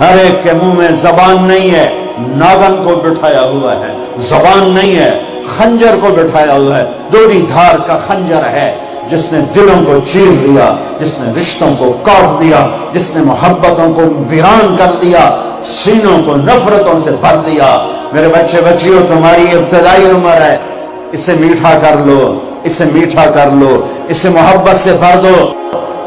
ہر ایک کے منہ میں زبان نہیں ہے، ناگن کو بٹھایا ہوا ہے، زبان نہیں ہے، خنجر کو بٹھایا ہوا ہے، دوری دھار کا خنجر ہے، جس نے دلوں کو چیر لیا، جس نے رشتوں کو کاٹ دیا، جس نے محبتوں کو ویران کر دیا، سینوں کو نفرتوں سے بھر دیا۔ میرے بچے بچیوں، تمہاری ابتدائی عمر ہے، اسے میٹھا کر لو، اسے میٹھا کر لو، اسے محبت سے بھر دو۔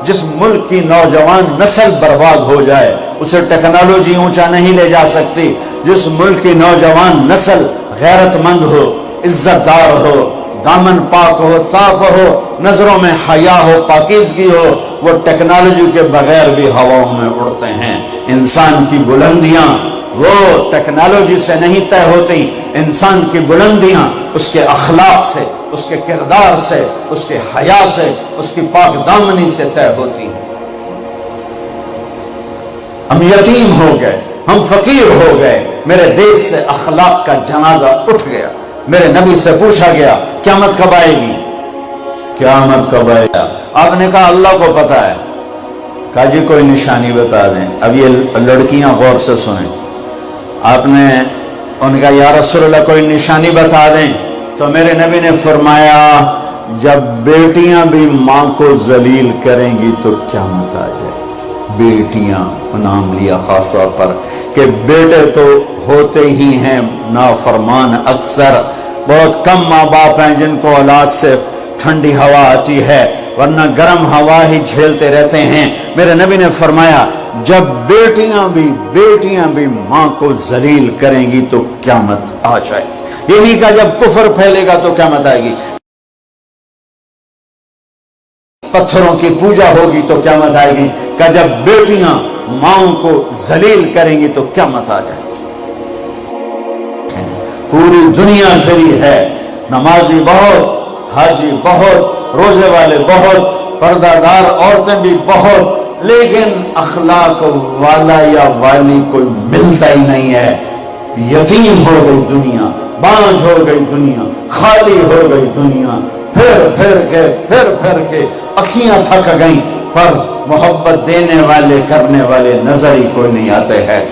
جس ملک کی نوجوان نسل برباد ہو جائے اسے ٹیکنالوجی اونچا نہیں لے جا سکتی۔ جس ملک کی نوجوان نسل غیرت مند ہو، عزت دار ہو، دامن پاک ہو، صاف ہو، نظروں میں حیا ہو، پاکیزگی ہو، وہ ٹیکنالوجی کے بغیر بھی ہواؤں میں اڑتے ہیں۔ انسان کی بلندیاں وہ ٹیکنالوجی سے نہیں طے ہوتی، انسان کی بلندیاں اس کے اخلاق سے، اس کے کردار سے، اس کے حیا سے، اس کی پاک دامنی سے طے ہوتی ہیں۔ ہم یتیم ہو گئے، ہم فقیر ہو گئے، میرے دیش سے اخلاق کا جنازہ اٹھ گیا۔ میرے نبی سے پوچھا گیا قیامت کب آئے گی؟ قیامت کب آئے گا؟ آپ نے کہا اللہ کو پتا ہے۔ کہا جی کوئی نشانی بتا دیں۔ اب یہ لڑکیاں غور سے سنیں۔ آپ نے ان کا یا رسول اللہ کوئی نشانی بتا دیں، تو میرے نبی نے فرمایا جب بیٹیاں بھی ماں کو ذلیل کریں گی تو قیامت آ جائے گی۔ بیٹیاں نام لیا خاص طور پر کہ بیٹے تو ہوتے ہی ہیں نافرمان، اکثر بہت کم ماں باپ ہیں جن کو اولاد سے ٹھنڈی ہوا آتی ہے، ورنہ گرم ہوا ہی جھیلتے رہتے ہیں۔ میرے نبی نے فرمایا جب بیٹیاں بھی ماں کو ذلیل کریں گی تو قیامت آ جائے گی۔ یہ نہیں کہا جب کفر پھیلے گا تو قیامت آئے گی، پتھروں کی پوجا ہوگی تو قیامت آئے گی، کہ جب بیٹیاں ماؤں کو ذلیل کریں گی تو قیامت آ جائے گی۔ پوری دنیا پھری ہے، نمازی بہت، حاجی بہت، روزے والے بہت، پردہ دار عورتیں بھی بہت، لیکن اخلاق والا یا والی کوئی ملتا ہی نہیں ہے۔ یتیم ہو گئی دنیا، بانجھ ہو گئی دنیا، خالی ہو گئی دنیا، پھر کے اکھیاں تھک گئیں، پر محبت دینے والے کرنے والے نظر ہی کوئی نہیں آتے ہیں۔